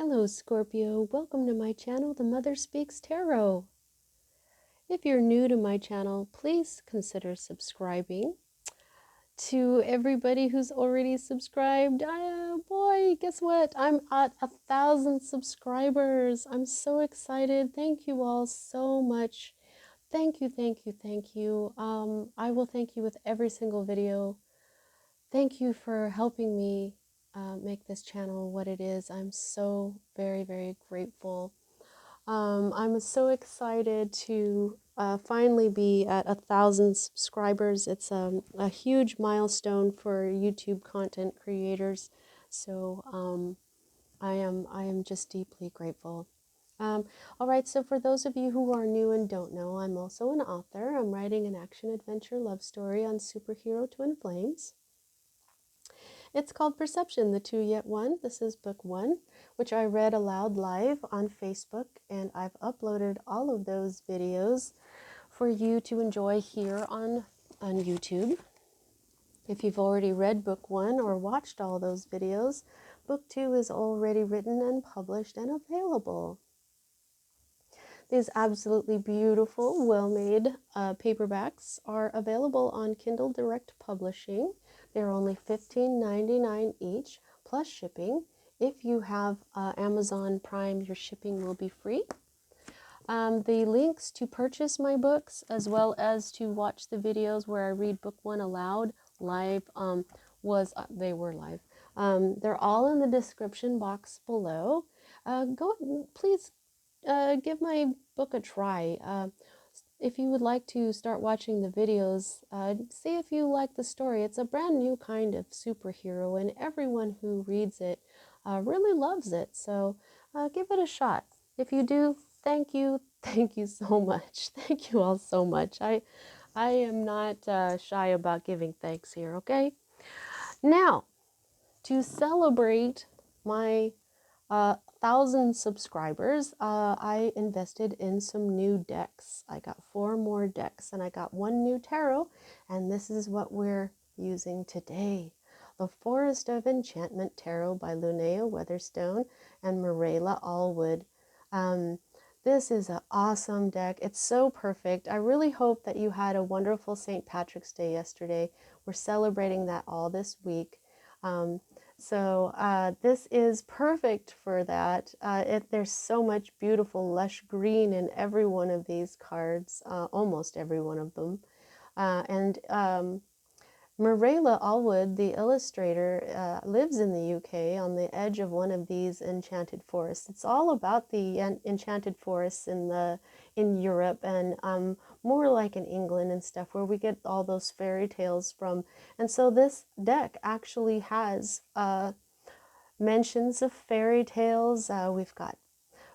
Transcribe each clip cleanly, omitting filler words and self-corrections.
Hello Scorpio, welcome to my channel, The Mother Speaks Tarot. If you're new to my channel, please consider subscribing. To everybody who's already subscribed, boy, guess what? I'm at 1,000 subscribers. I'm so excited. Thank you all so much. Thank you, thank you, thank you. I will thank you with every single video. Thank you for helping me make this channel what it is. I'm so very, very grateful. I'm so excited to finally be at 1,000 subscribers. It's a huge milestone for YouTube content creators. So I am just deeply grateful. All right, so for those of you who are new and don't know, I'm also an author. I'm writing an action adventure love story on superhero twin flames. It's called Perception, the Two Yet One. This is book 1, which I read aloud live on Facebook, and I've uploaded all of those videos for you to enjoy here on YouTube. If you've already read book 1 or watched all those videos, book 2 is already written and published and available. These absolutely beautiful, well-made paperbacks are available on Kindle Direct Publishing. They're only $15.99 each, plus shipping. If you have Amazon Prime, your shipping will be free. The links to purchase my books, as well as to watch the videos where I read book 1 aloud live, they were live. They're all in the description box below. Please give my book a try. If you would like to start watching the videos, see if you like the story. It's a brand new kind of superhero, and everyone who reads it really loves it. So give it a shot. If you do, thank you so much. Thank you all so much. I am not shy about giving thanks here. Okay. Now, to celebrate my 1,000 subscribers, I invested in some new decks. I got 4 more decks, and I got 1 new tarot, and this is what we're using today. The Forest of Enchantment Tarot by Linnea Weatherstone and Marilla Allwood. This is an awesome deck. It's so perfect. I really hope that you had a wonderful St. Patrick's Day yesterday. We're celebrating that all this week. So this is perfect for that. There's so much beautiful lush green in every one of these cards, almost every one of them. Marilla Allwood, the illustrator, lives in the UK on the edge of one of these enchanted forests. It's all about the enchanted forests in Europe, and more like in England and stuff, where we get all those fairy tales from. And so this deck actually has mentions of fairy tales. We've got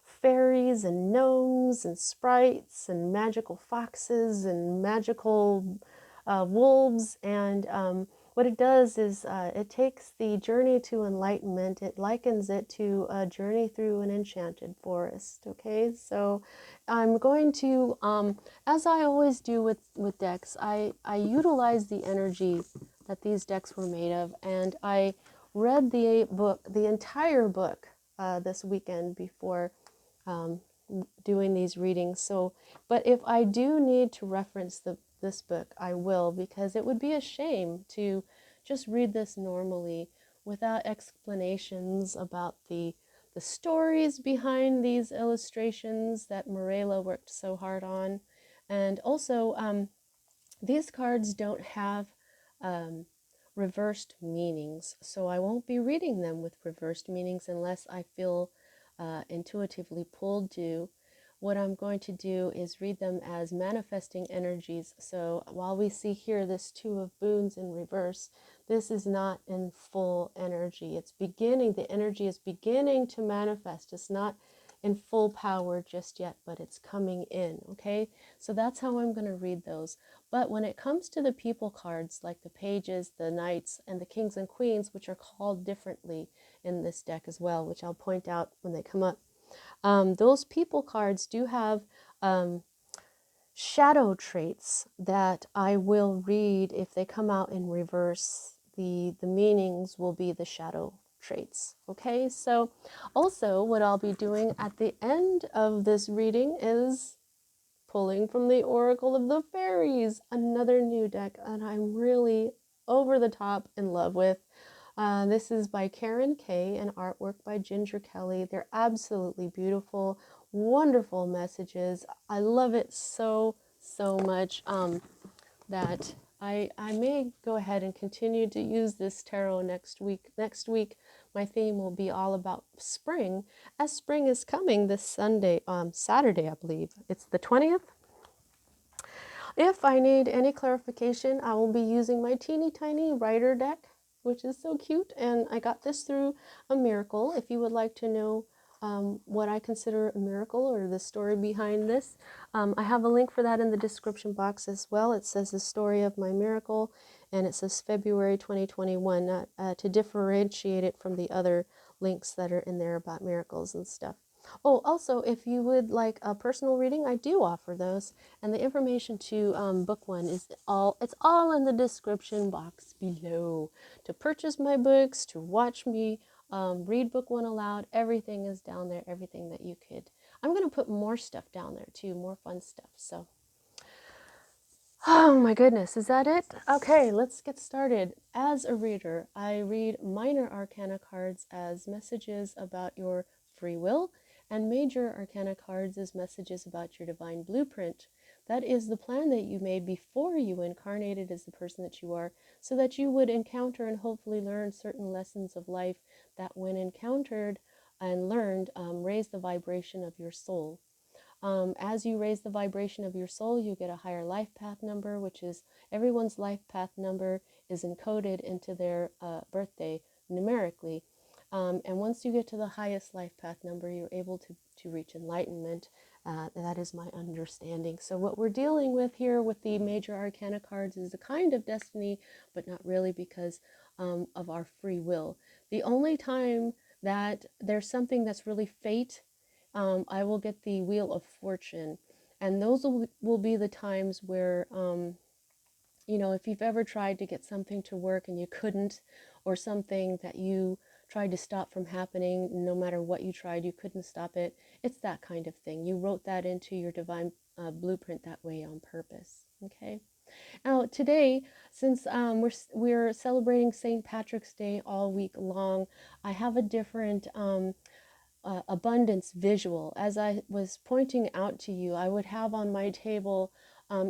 fairies and gnomes and sprites and magical foxes and magical wolves, and what it does is it takes the journey to enlightenment, it likens it to a journey through an enchanted forest. Okay, so I'm going to, as I always do with decks, I utilize the energy that these decks were made of, and I read the entire book this weekend before doing these readings. So, but if I do need to reference this book, I will, because it would be a shame to just read this normally without explanations about the stories behind these illustrations that Marilla worked so hard on. And also, these cards don't have reversed meanings, so I won't be reading them with reversed meanings unless I feel intuitively pulled to. What I'm going to do is read them as manifesting energies. So while we see here this 2 of Boons in reverse, this is not in full energy. It's beginning, the energy is beginning to manifest. It's not in full power just yet, but it's coming in. Okay, so that's how I'm going to read those. But when it comes to the people cards, like the pages, the knights, and the kings and queens, which are called differently in this deck as well, which I'll point out when they come up, those people cards do have shadow traits that I will read if they come out in reverse. The meanings will be the shadow traits. Okay, so also what I'll be doing at the end of this reading is pulling from the Oracle of the Fairies, another new deck, and I'm really over the top in love with. This is by Karen Kay and artwork by Ginger Kelly. They're absolutely beautiful, wonderful messages. I love it so much that I may go ahead and continue to use this tarot next week. Next week, my theme will be all about spring, as spring is coming this Saturday, I believe. It's the 20th. If I need any clarification, I will be using my teeny tiny writer deck, which is so cute, and I got this through a miracle. If you would like to know what I consider a miracle or the story behind this, I have a link for that in the description box as well. It says the story of my miracle, and it says February 2021 to differentiate it from the other links that are in there about miracles and stuff. Oh, also, if you would like a personal reading, I do offer those, and the information to book one it's all in the description box below. To purchase my books, to watch me read book one aloud, everything is down there, everything that you could. I'm going to put more stuff down there too, more fun stuff. So, oh my goodness, is that it? Okay, let's get started. As a reader, I read minor arcana cards as messages about your free will, and major arcana cards as messages about your divine blueprint. That is the plan that you made before you incarnated as the person that you are, so that you would encounter and hopefully learn certain lessons of life that, when encountered and learned, raise the vibration of your soul. As you raise the vibration of your soul, you get a higher life path number, which is everyone's life path number is encoded into their birthday numerically. And once you get to the highest life path number, you're able to reach enlightenment. That is my understanding. So what we're dealing with here with the major arcana cards is a kind of destiny, but not really, because of our free will. The only time that there's something that's really fate, I will get the Wheel of Fortune. And those will be the times where, if you've ever tried to get something to work and you couldn't, or something that you tried to stop from happening, no matter what you tried, you couldn't stop it. It's that kind of thing. You wrote that into your divine blueprint that way on purpose. Okay. Now today, since we're celebrating St. Patrick's Day all week long, I have a different abundance visual. As I was pointing out to you, I would have on my table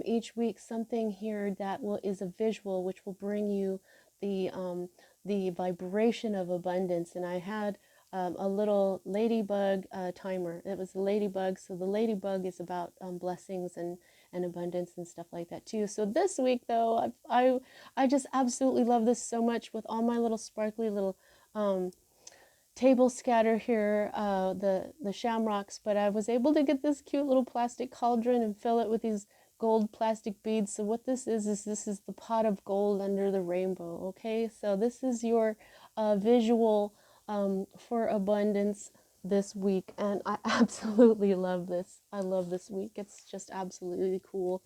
each week something here that is a visual, which will bring you the vibration of abundance. And I had a little ladybug timer. It was a ladybug, so the ladybug is about blessings and abundance and stuff like that too. So this week, though, I just absolutely love this so much, with all my little sparkly little table scatter here, the shamrocks, but I was able to get this cute little plastic cauldron and fill it with these gold plastic beads. So what this is this is the pot of gold under the rainbow. Okay, so this is your visual for abundance this week, and I absolutely love this. I love this week. It's just absolutely cool.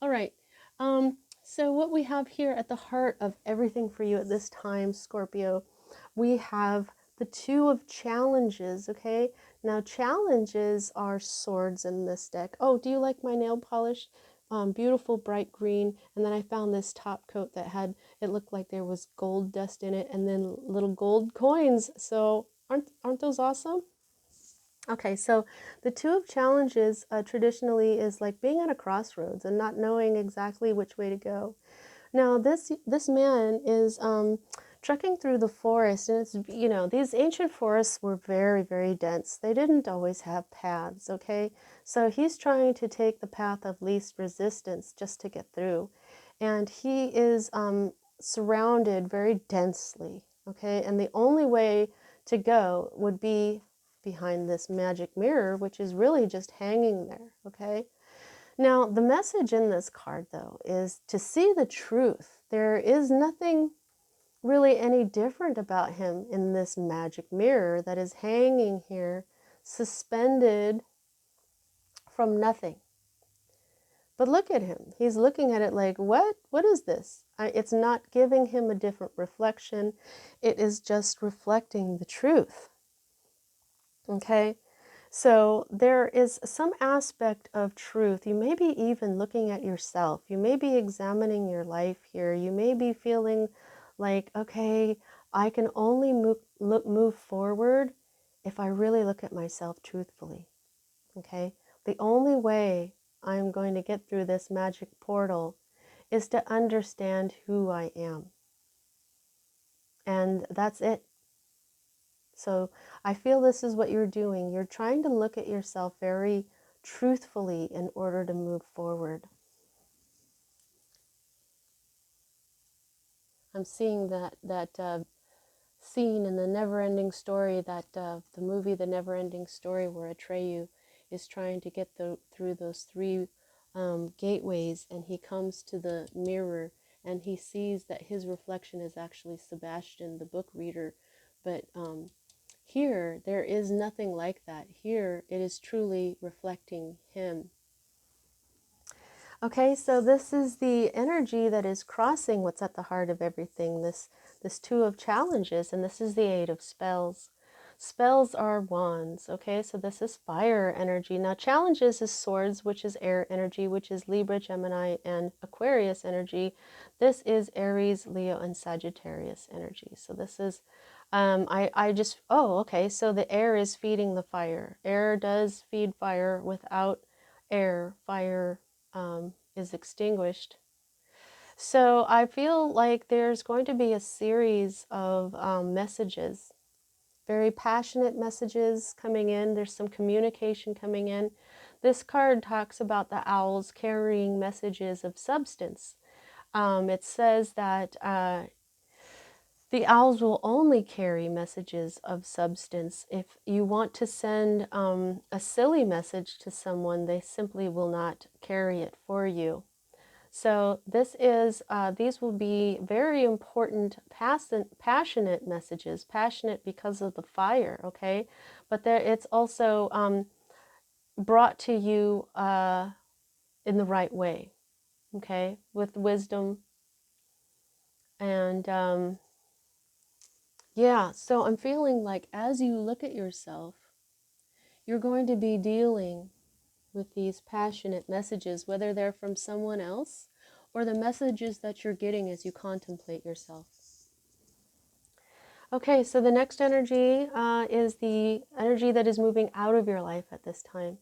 All right. So what we have here at the heart of everything for you at this time, Scorpio, we have the Two of Challenges. Okay, now challenges are swords in this deck. Oh, do you like my nail polish? Beautiful bright green. And then I found this top coat that it looked like there was gold dust in it, and then little gold coins. So aren't those awesome? Okay, so the Two of Challenges traditionally is like being at a crossroads and not knowing exactly which way to go. Now, this man is trekking through the forest, and it's, these ancient forests were very, very dense. They didn't always have paths, okay? So he's trying to take the path of least resistance just to get through. And he is surrounded very densely, okay? And the only way to go would be behind this magic mirror, which is really just hanging there, okay? Now, the message in this card, though, is to see the truth. There is nothing really any different about him in this magic mirror that is hanging here, suspended from nothing. But look at him. He's looking at it like, what? What is this? It's not giving him a different reflection. It is just reflecting the truth. Okay? So there is some aspect of truth. You may be even looking at yourself. You may be examining your life here. You may be feeling like, okay, I can only move forward if I really look at myself truthfully. Okay? The only way I'm going to get through this magic portal is to understand who I am. And that's it. So I feel this is what you're doing. You're trying to look at yourself very truthfully in order to move forward. I'm seeing that scene in the Never-Ending Story, the movie The Never-Ending Story, where Atreyu is trying to get through those three gateways, and he comes to the mirror and he sees that his reflection is actually Sebastian, the book reader, but here, there is nothing like that. Here, it is truly reflecting him. Okay, so this is the energy that is crossing what's at the heart of everything, this two of challenges, and this is the eight of spells. Spells are wands, okay, so this is fire energy. Now, challenges is swords, which is air energy, which is Libra, Gemini, and Aquarius energy. This is Aries, Leo, and Sagittarius energy. So this is okay, so the air is feeding the fire. Air does feed fire. Without air, fire is extinguished. So I feel like there's going to be a series of messages, very passionate messages coming in. There's some communication coming in. This card talks about the owls carrying messages of substance. It says that the owls will only carry messages of substance. If you want to send a silly message to someone, they simply will not carry it for you. So these will be very important, passionate messages, passionate because of the fire, okay? But it's also brought to you in the right way, okay? With wisdom. And yeah, so I'm feeling like as you look at yourself, you're going to be dealing with these passionate messages, whether they're from someone else or the messages that you're getting as you contemplate yourself. Okay, so the next energy is the energy that is moving out of your life at this time.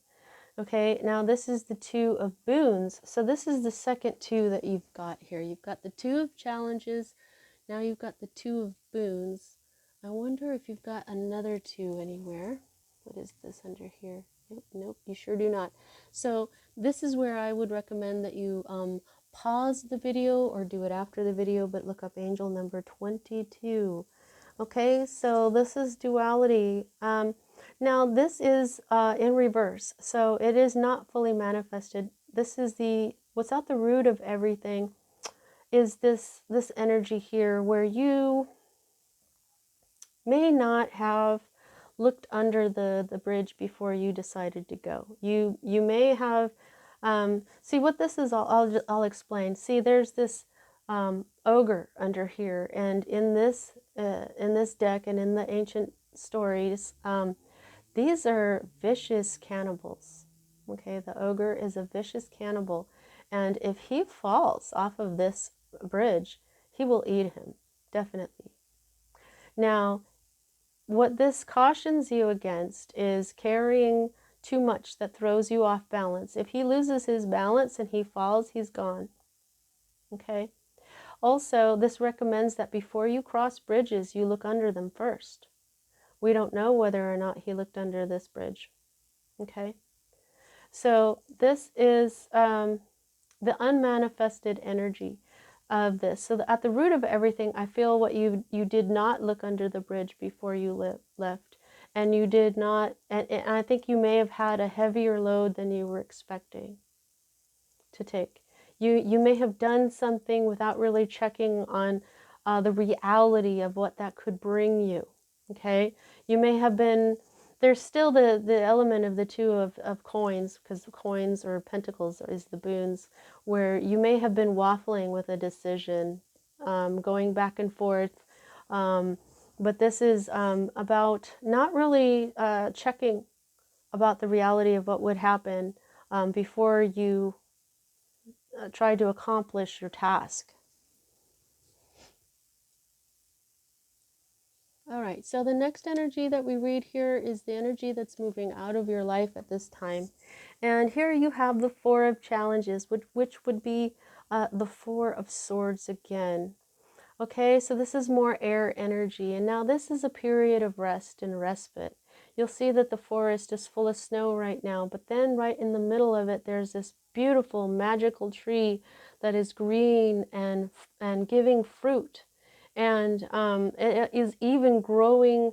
Okay, now this is the two of boons. So this is the second two that you've got here. You've got the two of challenges. Now you've got the two of boons. I wonder if you've got another two anywhere. What is this under here? Nope, you sure do not. So this is where I would recommend that you pause the video or do it after the video, but look up angel number 22. Okay, so this is duality. Now this is in reverse, so it is not fully manifested. This is what's at the root of everything is this energy here where you may not have looked under the bridge before you decided to go. You may have see what this is. I'll explain. See, there's this ogre under here, and in this deck and in the ancient stories, these are vicious cannibals. Okay, the ogre is a vicious cannibal, and if he falls off of this bridge, he will eat him, definitely. Now, what this cautions you against is carrying too much that throws you off balance. If he loses his balance and he falls, he's gone. Okay? Also, this recommends that before you cross bridges, you look under them first. We don't know whether or not he looked under this bridge. Okay? So this is the unmanifested energy of this. So at the root of everything, I feel what you did not look under the bridge before you left. And you did not, and I think you may have had a heavier load than you were expecting to take. You may have done something without really checking on the reality of what that could bring you. Okay? You may have been there's still the element of the two of coins, because coins or pentacles is the boons, where you may have been waffling with a decision, going back and forth. But this is about not really checking about the reality of what would happen before you try to accomplish your task. All right, so the next energy that we read here is the energy that's moving out of your life at this time. And here you have the Four of Challenges, which would be the Four of Swords again. Okay, so this is more air energy. And now this is a period of rest and respite. You'll see that the forest is full of snow right now, but then right in the middle of it, there's this beautiful magical tree that is green and giving fruit. And it is even growing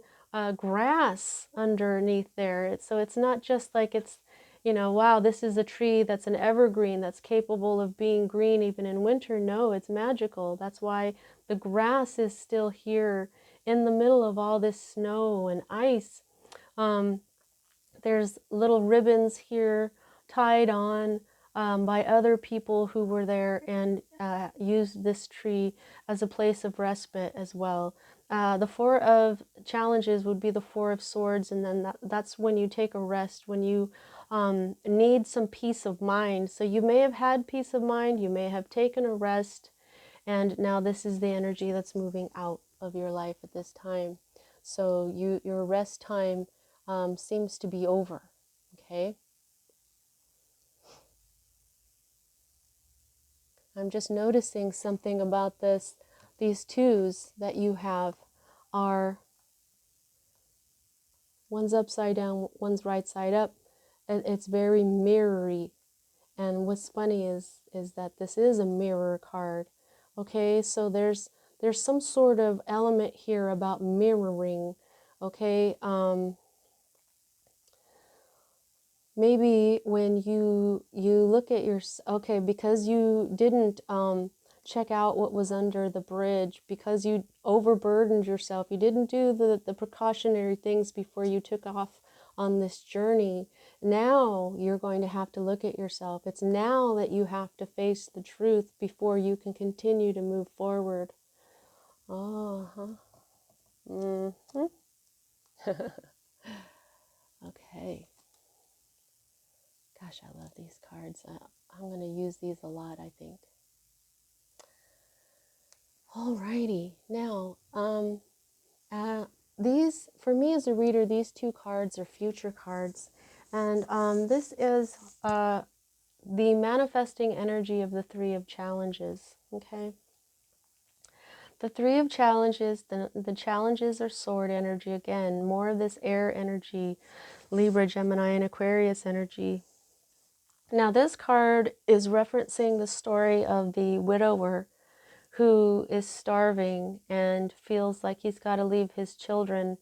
grass underneath there. So it's not just like it's, you know, wow, this is a tree that's an evergreen that's capable of being green even in winter. No, it's magical. That's why the grass is still here in the middle of all this snow and ice. There's little ribbons here tied on by other people who were there and used this tree as a place of respite as well. The Four of Challenges would be the Four of Swords, and then that's when you take a rest, when you need some peace of mind. So you may have had peace of mind, you may have taken a rest, and now this is the energy that's moving out of your life at this time. So your rest time seems to be over. Okay. I'm just noticing something about this. These twos that you have are, one's upside down, one's right side up. It's very mirrory. And what's funny is that this is a mirror card. Okay, so there's some sort of element here about mirroring. Okay, maybe when you look at your, okay, because you didn't check out what was under the bridge, because you overburdened yourself, you didn't do the precautionary things before you took off on this journey. Now you're going to have to look at yourself. It's now that you have to face the truth before you can continue to move forward. Mm-hmm. Okay. Gosh, I love these cards. I'm going to use these a lot, I think. Alrighty. Now, these, for me as a reader, these two cards are future cards. And this is the manifesting energy of the Three of Challenges. Okay. The Three of Challenges, the challenges are sword energy again, more of this air energy, Libra, Gemini, and Aquarius energy. Now this card is referencing the story of the widower who is starving and feels like he's got to leave his children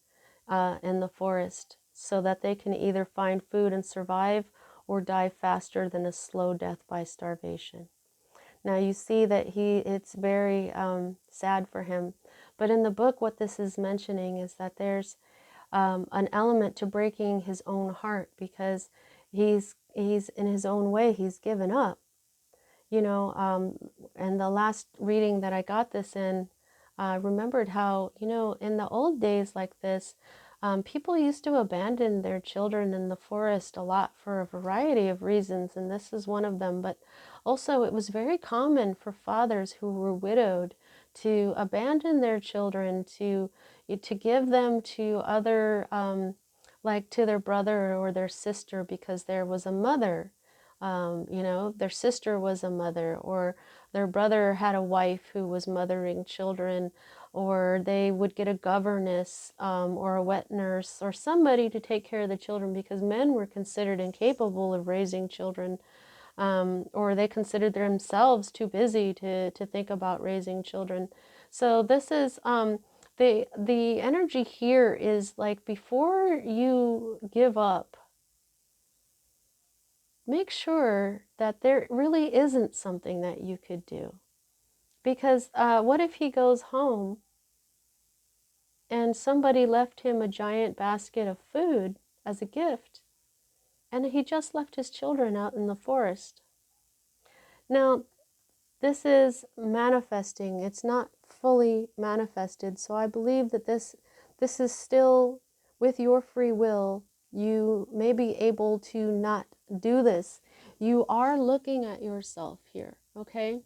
in the forest so that they can either find food and survive or die faster than a slow death by starvation. Now you see that it's very sad for him. But in the book, what this is mentioning is that there's an element to breaking his own heart, because he's in his own way, he's given up. You know, and the last reading that I got this in, I remembered how, you know, in the old days like this, people used to abandon their children in the forest a lot for a variety of reasons, and this is one of them. But also it was very common for fathers who were widowed to abandon their children, to give them to other, like to their brother or their sister, because there was a mother. You know, their sister was a mother, or their brother had a wife who was mothering children, or they would get a governess or a wet nurse or somebody to take care of the children, because men were considered incapable of raising children, or they considered themselves too busy to think about raising children. So this is the energy here is like, before you give up, make sure that there really isn't something that you could do. Because what if he goes home and somebody left him a giant basket of food as a gift. And he just left his children out in the forest. Now, this is manifesting. It's not fully manifested. So I believe that this is still with your free will. You may be able to not do this. You are looking at yourself here, okay?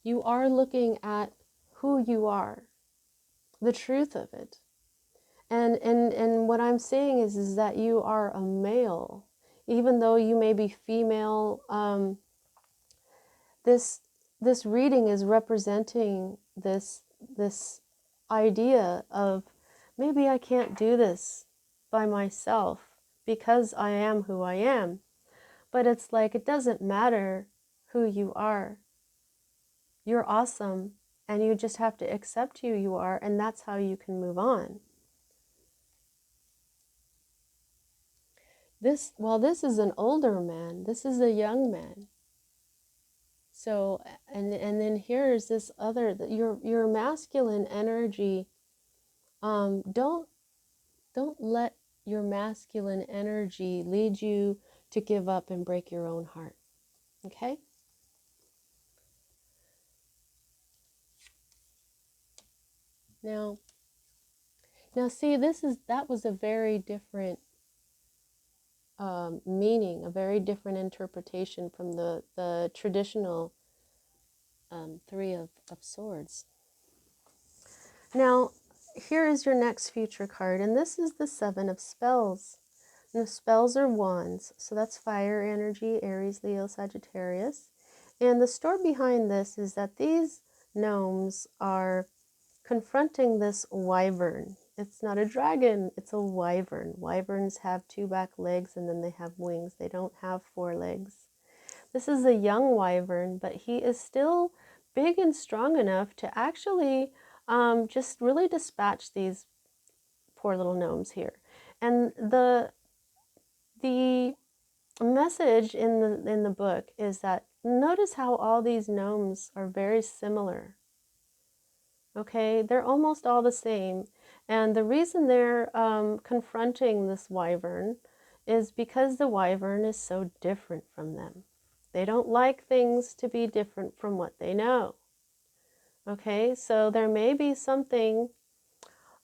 You are looking at who you are, the truth of it. And what I'm saying is that you are a male. Even though you may be female, this reading is representing this idea of maybe I can't do this by myself because I am who I am. But it's like, it doesn't matter who you are. You're awesome, and you just have to accept who you are, and that's how you can move on. This is an older man. This is a young man. So, and then here's this other, your masculine energy. Don't let your masculine energy lead you to give up and break your own heart. Okay? Now see, that was a very different meaning, a very different interpretation from the traditional Three of Swords. Now, here is your next future card, and this is the Seven of Spells. And the spells are wands, so that's fire energy, Aries, Leo, Sagittarius. And the story behind this is that these gnomes are confronting this wyvern. It's not a dragon, it's a wyvern. Wyverns have two back legs and then they have wings. They don't have four legs. This is a young wyvern, but he is still big and strong enough to actually just really dispatch these poor little gnomes here. And the message in the book is that notice how all these gnomes are very similar. Okay, they're almost all the same. And the reason they're confronting this wyvern is because the wyvern is so different from them. They don't like things to be different from what they know. Okay, so there may be something,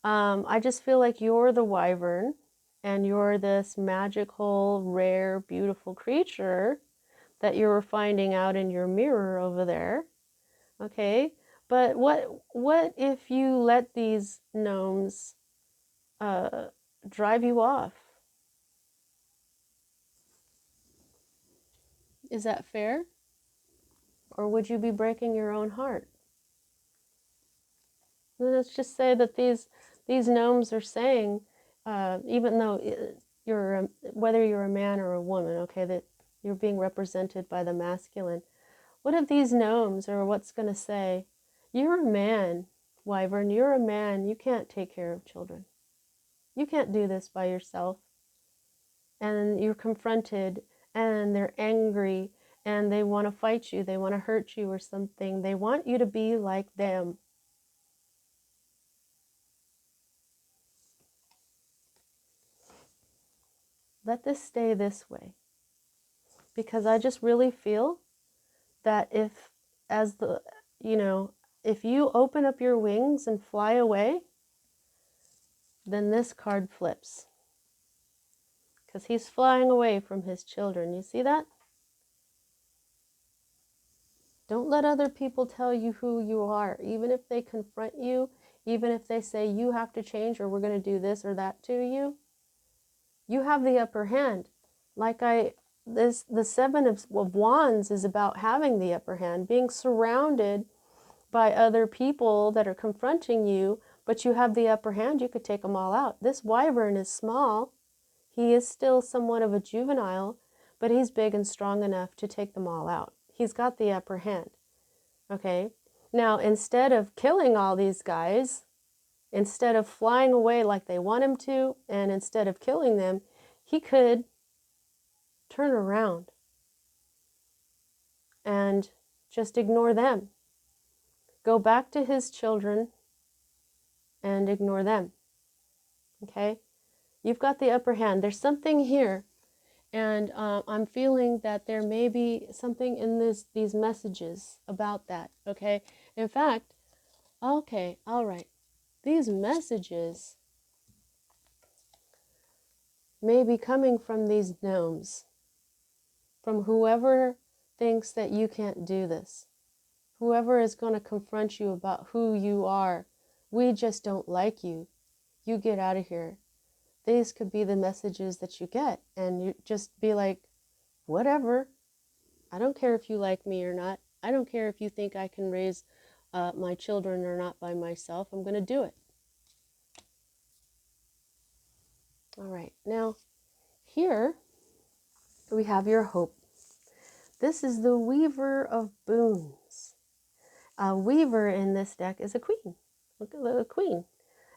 I just feel like you're the wyvern and you're this magical, rare, beautiful creature that you were finding out in your mirror over there. Okay, but what if you let these gnomes drive you off? Is that fair? Or would you be breaking your own heart? Let's just say that these gnomes are saying, even though whether you're a man or a woman, okay, that you're being represented by the masculine. What if these gnomes are what's going to say, you're a man, wyvern, you're a man, you can't take care of children. You can't do this by yourself. And you're confronted and they're angry and they want to fight you, they want to hurt you or something. They want you to be like them. Let this stay this way. Because I just really feel that if you open up your wings and fly away, then this card flips. Because he's flying away from his children. You see that? Don't let other people tell you who you are, even if they confront you, even if they say you have to change or we're going to do this or that to you. You have the upper hand. The Seven of Wands is about having the upper hand, being surrounded by other people that are confronting you, but you have the upper hand. You could take them all out. This wyvern is small. He is still somewhat of a juvenile, but he's big and strong enough to take them all out. He's got the upper hand. Okay? Now, instead of killing all these guys, instead of flying away like they want him to, and instead of killing them, he could turn around and just ignore them. Go back to his children and ignore them. Okay? You've got the upper hand. There's something here. And I'm feeling that there may be something in these messages about that, okay? In fact, okay, all right. These messages may be coming from these gnomes, from whoever thinks that you can't do this, whoever is going to confront you about who you are. We just don't like you. You get out of here. These could be the messages that you get, and you just be like, whatever. I don't care if you like me or not. I don't care if you think I can raise my children or not by myself. I'm going to do it. All right. Now, here we have your hope. This is the Weaver of Boons. A weaver in this deck is a queen. Look at the queen.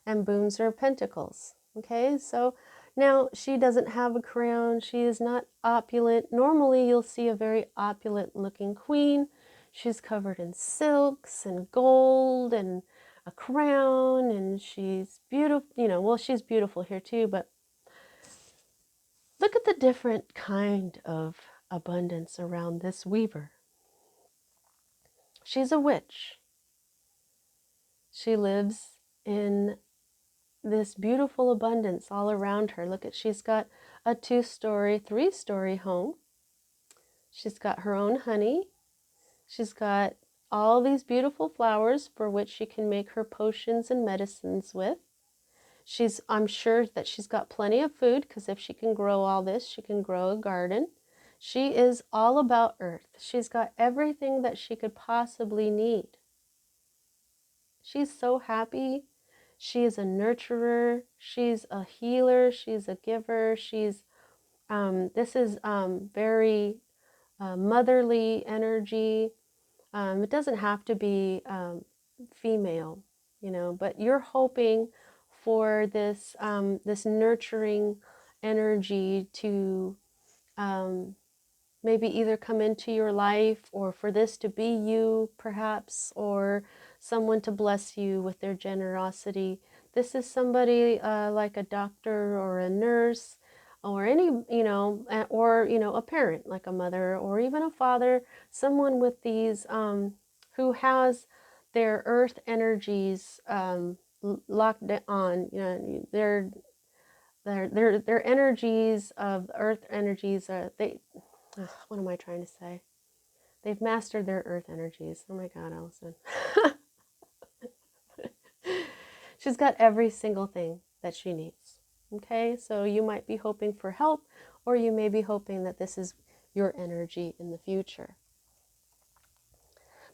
And boons are pentacles. Okay, so now she doesn't have a crown. She is not opulent. Normally you'll see a very opulent looking queen. She's covered in silks and gold and a crown, and she's beautiful. You know, well, she's beautiful here too, but look at the different kind of abundance around this weaver. She's a witch. She lives in this beautiful abundance all around her. Look at, she's got a 2-story, 3-story home. She's got her own honey. She's got all these beautiful flowers for which she can make her potions and medicines with. I'm sure that she's got plenty of food, because if she can grow all this, she can grow a garden. She is all about earth. She's got everything that she could possibly need. She's so happy. She is a nurturer. She's a healer. She's a giver. This is very motherly energy. It doesn't have to be female, you know, but you're hoping for this this nurturing energy to maybe either come into your life, or for this to be you perhaps, or someone to bless you with their generosity. This is somebody like a doctor or a nurse, or any, you know, or, you know, a parent like a mother or even a father, someone with these who has their earth energies locked on, you know, their energies of earth energies, what am I trying to say? They've mastered their earth energies. Oh my God, Allison. She's got every single thing that she needs. Okay, so you might be hoping for help, or you may be hoping that this is your energy in the future.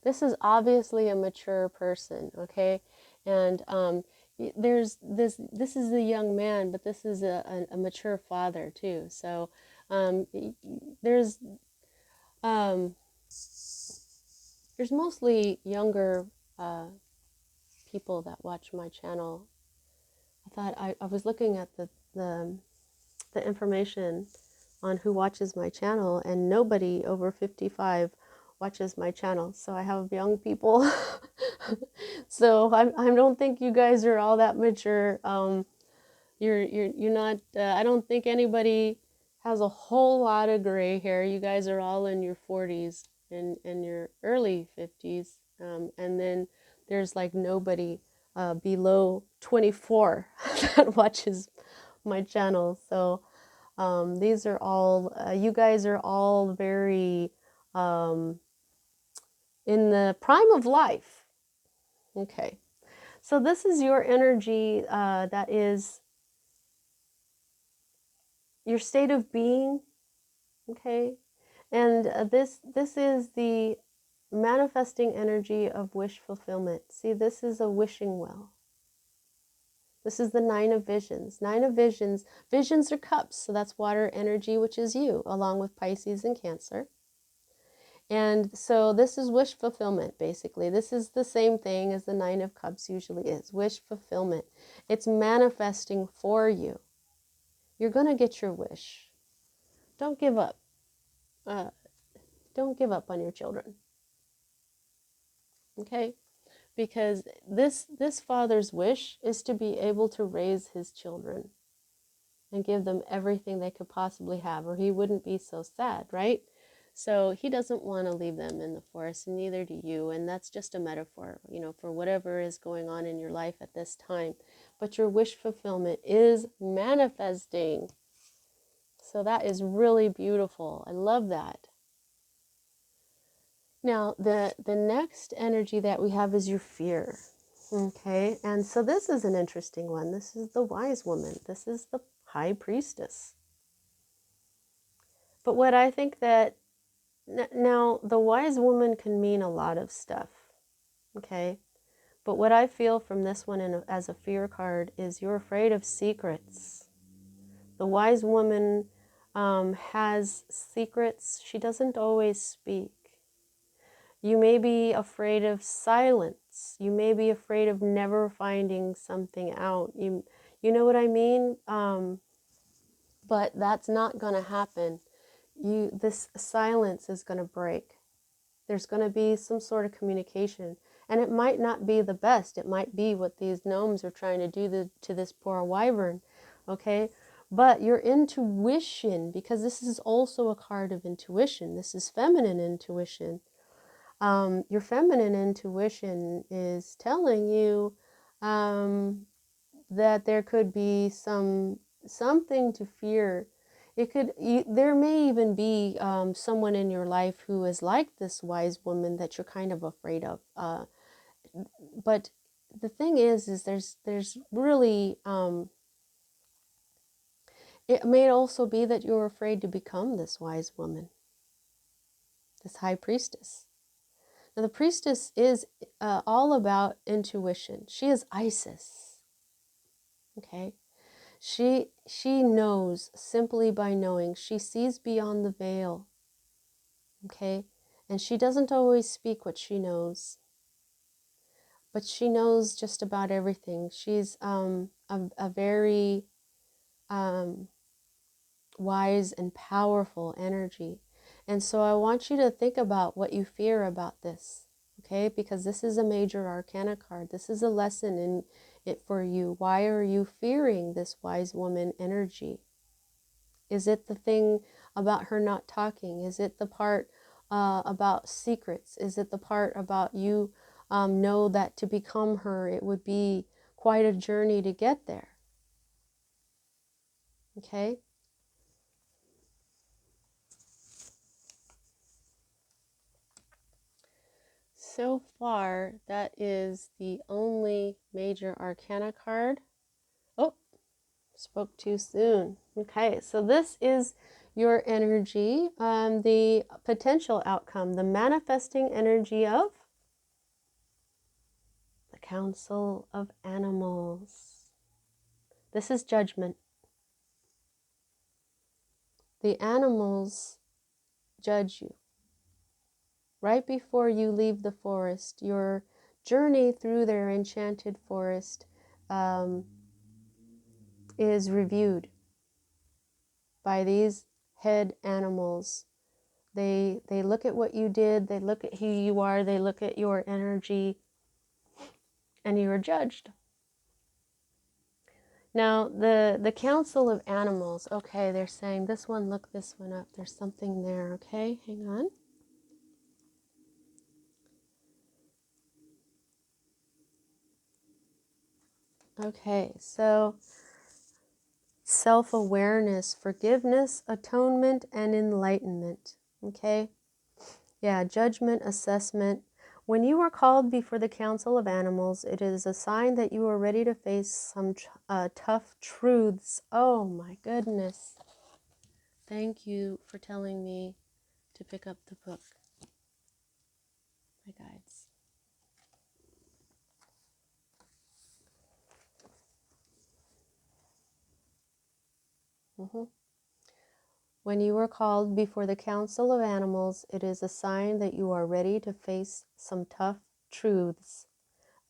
This is obviously a mature person, okay? And there's this is a young man, but this is a mature father too. So there's mostly younger people that watch my channel. I thought I was looking at the information on who watches my channel, and nobody over 55 watches my channel. So I have young people. So I don't think you guys are all that mature. You're not. I don't think anybody has a whole lot of gray hair. You guys are all in your 40s and your early 50s, and then there's like nobody below 24 that watches my channel. So these are all, you guys are all very in the prime of life. Okay, so this is your energy, that is your state of being. Okay, and this is the manifesting energy of wish fulfillment. See, this is a wishing well. This is the 9 of visions. 9 of visions. Visions are cups, so that's water energy, which is you, along with Pisces and Cancer. And so this is wish fulfillment, basically. This is the same thing as the 9 of cups usually is, wish fulfillment. It's manifesting for you. You're going to get your wish. Don't give up. Don't give up on your children. Okay? Because this father's wish is to be able to raise his children. and give them everything they could possibly have, or he wouldn't be so sad, right? So he doesn't want to leave them in the forest, and neither do you. And that's just a metaphor, for whatever is going on in your life at this time. But your wish fulfillment is manifesting. So that is really beautiful. I love that. Now, the next energy that we have is your fear. Okay, and so this is an interesting one. This is the wise woman. This is the high priestess. But what I think that now the wise woman can mean a lot of stuff. Okay, but what I feel from this one as a fear card is you're afraid of secrets. The wise woman has secrets. She doesn't always speak. You may be afraid of silence. You may be afraid of never finding something out. You know what I mean? But that's not going to happen. This silence is going to break. There's going to be some sort of communication. And it might not be the best. It might be what these gnomes are trying to do to this poor wyvern. Okay? But your intuition, because this is also a card of intuition. This is feminine intuition. Your feminine intuition is telling you that there could be something to fear. There may even be someone in your life who is like this wise woman that you're kind of afraid of. But the thing is there's really it may also be that you're afraid to become this wise woman, this high priestess. Now, the priestess is all about intuition. She is Isis. Okay? She knows simply by knowing. She sees beyond the veil. Okay? And she doesn't always speak what she knows. But she knows just about everything. She's a very wise and powerful energy. And so I want you to think about what you fear about this. Okay, because this is a major arcana card. This is a lesson in it for you. Why are you fearing this wise woman energy? Is it the thing about her not talking? Is it the part about secrets? Is it the part about you know that to become her, it would be quite a journey to get there? Okay. So far, that is the only major arcana card. Oh, spoke too soon. Okay, so this is your energy, the potential outcome, the manifesting energy of the Council of Animals. This is judgment. The animals judge you. Right before you leave the forest, your journey through their enchanted forest is reviewed by these head animals. They look at what you did, they look at who you are, they look at your energy, and you are judged. Now, the Council of Animals, okay, they're saying this one, look this one up. There's something there, okay? Hang on. Okay, so self-awareness, forgiveness, atonement, and enlightenment. Okay? Yeah, judgment, assessment. When you are called before the Council of Animals, it is a sign that you are ready to face some tough truths. Oh my goodness. Thank you for telling me to pick up the book, my guides. When you are called before the Council of Animals, it is a sign that you are ready to face some tough truths.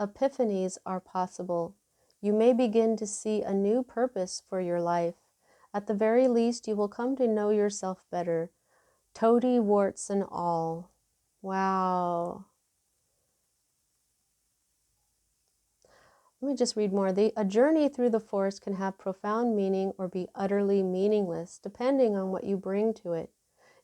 Epiphanies are possible. You may begin to see a new purpose for your life. At the very least, you will come to know yourself better. Toady warts and all. Wow. Let me just read more. A journey through the forest can have profound meaning or be utterly meaningless, depending on what you bring to it.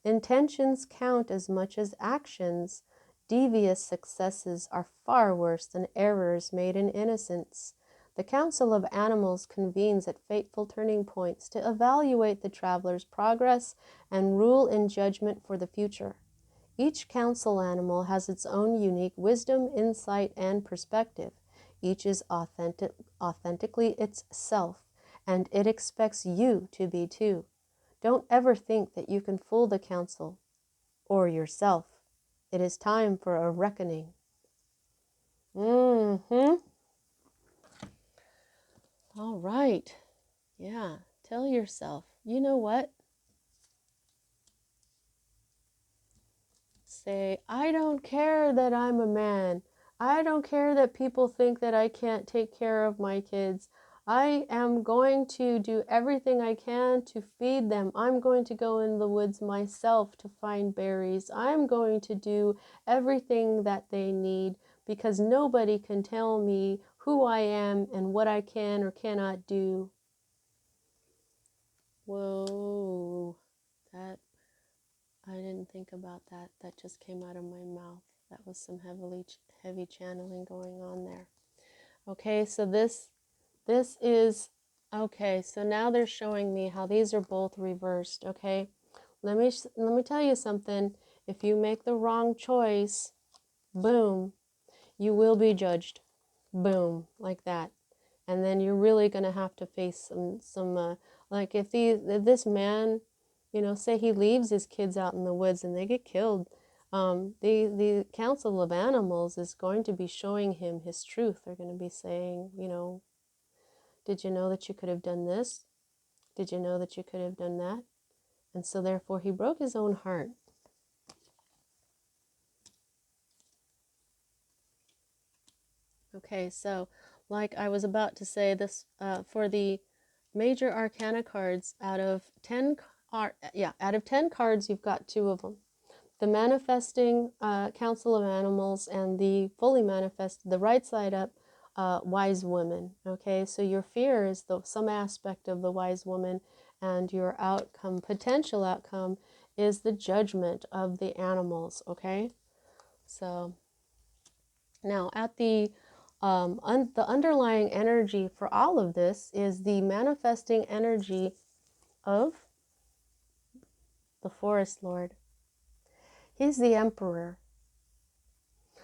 Intentions count as much as actions. Devious successes are far worse than errors made in innocence. The Council of Animals convenes at fateful turning points to evaluate the traveler's progress and rule in judgment for the future. Each council animal has its own unique wisdom, insight, and perspective. Each is authentically itself, and it expects you to be too. Don't ever think that you can fool the council or yourself. It is time for a reckoning. All right. Yeah. Tell yourself, you know what? Say, I don't care that I'm a man. I don't care that people think that I can't take care of my kids. I am going to do everything I can to feed them. I'm going to go in the woods myself to find berries. I'm going to do everything that they need because nobody can tell me who I am and what I can or cannot do. Whoa, that I didn't think about that. That just came out of my mouth. That was some heavy channeling going on there. Okay, so this is okay. So now they're showing me how these are both reversed. Okay, let me tell you something. If you make the wrong choice, boom, you will be judged. Boom, like that. And then you're really gonna have to face some like if this man, you know, say he leaves his kids out in the woods and they get killed, the Council of Animals is going to be showing him his truth. They're going to be saying, you know, did you know that you could have done this? Did you know that you could have done that? And so therefore he broke his own heart. Okay, so like I was about to say, this for the major arcana cards, out of 10 cards, you've got 2 of them. The manifesting Council of Animals and the fully manifested, the right side up, wise woman. Okay, so your fear is some aspect of the wise woman, and your outcome, potential outcome, is the judgment of the animals. Okay, so now at the underlying energy for all of this is the manifesting energy of the Forest Lord. He's the Emperor.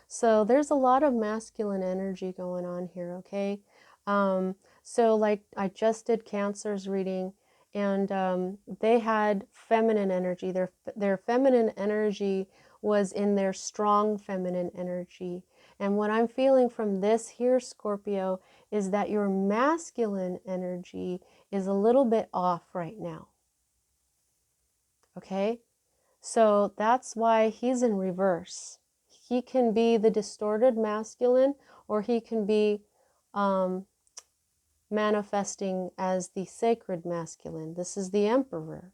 So there's a lot of masculine energy going on here, okay? So like I just did Cancer's reading, and they had feminine energy. Their feminine energy was in their strong feminine energy. And what I'm feeling from this here, Scorpio, is that your masculine energy is a little bit off right now. Okay? So that's why he's in reverse. He can be the distorted masculine, or he can be manifesting as the sacred masculine. This is the Emperor.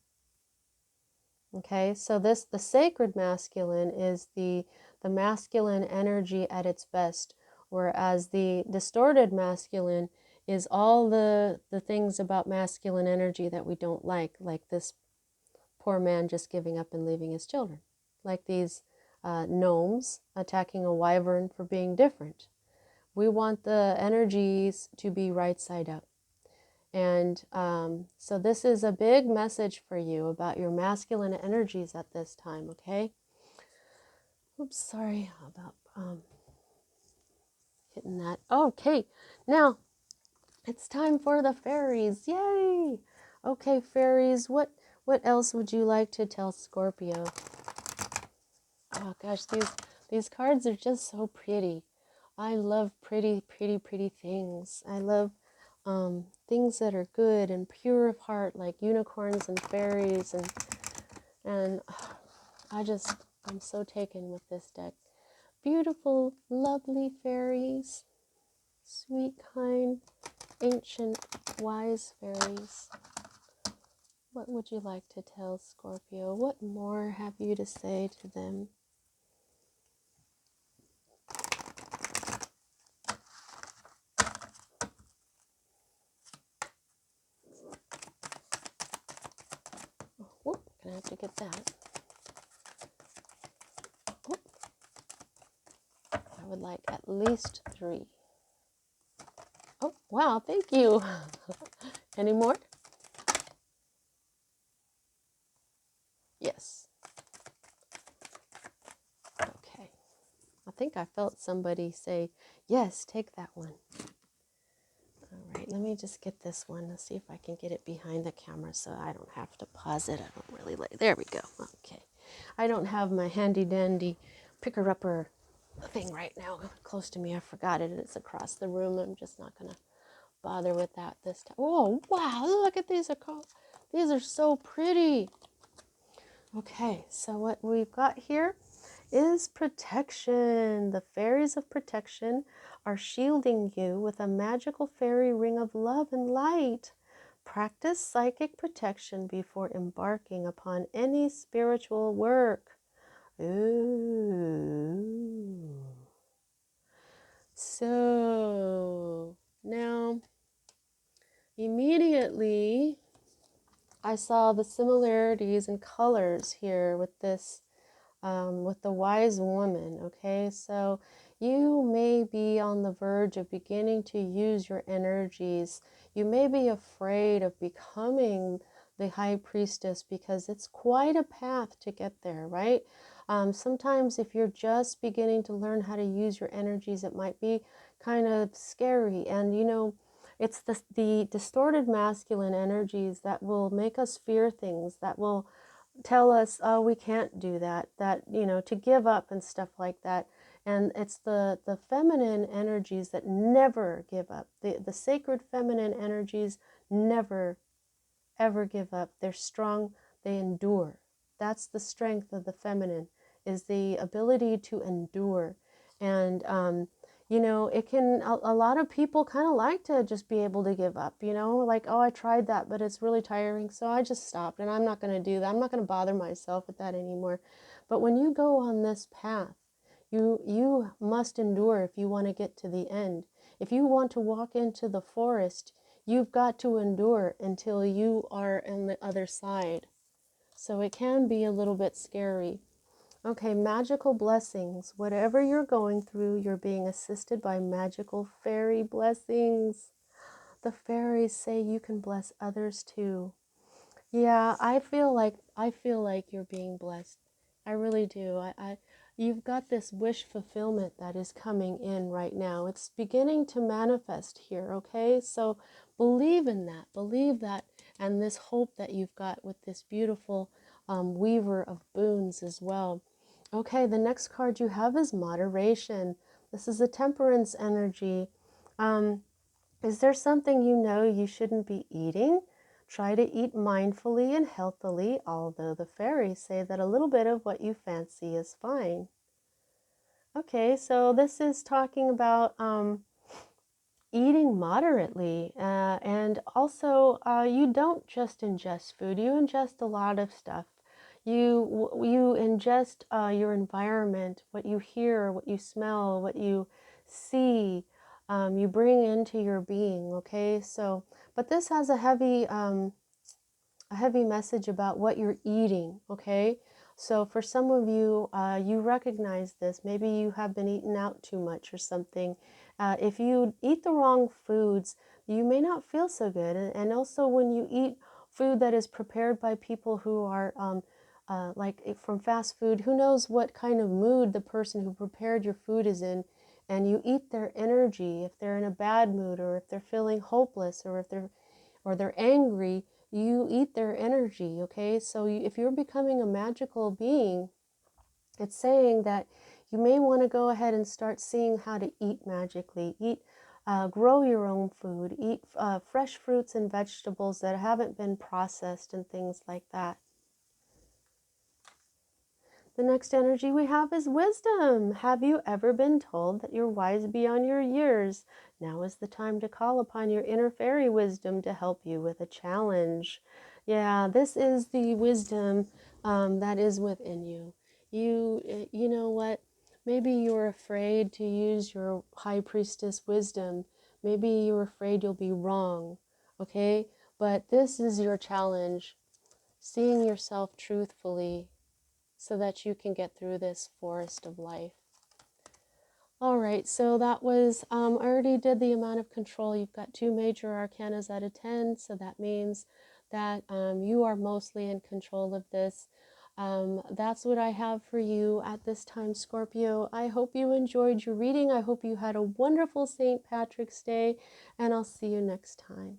Okay, so the sacred masculine is the masculine energy at its best, whereas the distorted masculine is all the things about masculine energy that we don't like this poor man just giving up and leaving his children, like these gnomes attacking a wyvern for being different. We want the energies to be right side up. And so this is a big message for you about your masculine energies at this time, okay? Oops, sorry about hitting that. Okay, now it's time for the fairies. Yay! Okay, fairies, what else would you like to tell Scorpio? Oh gosh, these cards are just so pretty. I love pretty things. I love things that are good and pure of heart, like unicorns and fairies, and I'm so taken with this deck. Beautiful, lovely fairies, sweet, kind, ancient, wise fairies. What would you like to tell Scorpio? What more have you to say to them? gonna have to get that. Oh, I would like at least 3. Oh, wow, thank you. Any more? Yes. Okay. I think I felt somebody say, yes, take that one. All right, let me just get this one. Let's see if I can get it behind the camera so I don't have to pause it. I don't really like, there we go. Okay. I don't have my handy dandy picker-upper thing right now close to me. I forgot it. It's across the room. I'm just not going to bother with that this time. Oh, wow, look at these. These are so pretty. Okay, so what we've got here is protection. The fairies of protection are shielding you with a magical fairy ring of love and light. Practice psychic protection before embarking upon any spiritual work. Ooh. So now immediately I saw the similarities in colors here with this with the wise woman. Okay, so you may be on the verge of beginning to use your energies. You may be afraid of becoming the high priestess because it's quite a path to get there, right? Sometimes if you're just beginning to learn how to use your energies, it might be kind of scary. And you know, it's the distorted masculine energies that will make us fear things, that will tell us, oh, we can't do that, you know, to give up and stuff like that. And it's the feminine energies that never give up. The sacred feminine energies never, ever give up. They're strong, they endure. That's the strength of the feminine, is the ability to endure. And, you know, it can, a lot of people kind of like to just be able to give up, you know, like, oh, I tried that, but it's really tiring. So I just stopped and I'm not going to do that. I'm not going to bother myself with that anymore. But when you go on this path, you must endure if you want to get to the end. If you want to walk into the forest, you've got to endure until you are on the other side. So it can be a little bit scary. Okay, magical blessings. Whatever you're going through, you're being assisted by magical fairy blessings. The fairies say you can bless others too. Yeah, I feel like you're being blessed. I really do. You've got this wish fulfillment that is coming in right now. It's beginning to manifest here, okay? So believe in that. Believe that, and this hope that you've got with this beautiful weaver of boons as well. Okay, the next card you have is moderation. This is a temperance energy. Is there something you know you shouldn't be eating? Try to eat mindfully and healthily, although the fairies say that a little bit of what you fancy is fine. Okay, so this is talking about eating moderately, and also you don't just ingest food, you ingest a lot of stuff. You ingest your environment, what you hear, what you smell, what you see, you bring into your being. Okay, so but this has a heavy message about what you're eating. Okay, so for some of you, you recognize this. Maybe you have been eating out too much or something. If you eat the wrong foods, you may not feel so good. And also when you eat food that is prepared by people who are like from fast food, who knows what kind of mood the person who prepared your food is in, and you eat their energy. If they're in a bad mood, or if they're feeling hopeless, or if they're angry, you eat their energy. Okay, so if you're becoming a magical being, it's saying that you may want to go ahead and start seeing how to eat magically. Grow your own food. Eat fresh fruits and vegetables that haven't been processed and things like that. The next energy we have is wisdom. Have you ever been told that you're wise beyond your years? Now is the time to call upon your inner fairy wisdom to help you with a challenge. Yeah, this is the wisdom that is within you. You know what? Maybe you're afraid to use your high priestess wisdom. Maybe you're afraid you'll be wrong. Okay? But this is your challenge. seeing yourself truthfully so that you can get through this forest of life. All right, so that was, I already did the amount of control. You've got 2 major arcanas out of 10, so that means that you are mostly in control of this. That's what I have for you at this time, Scorpio. I hope you enjoyed your reading. I hope you had a wonderful St. Patrick's Day, and I'll see you next time.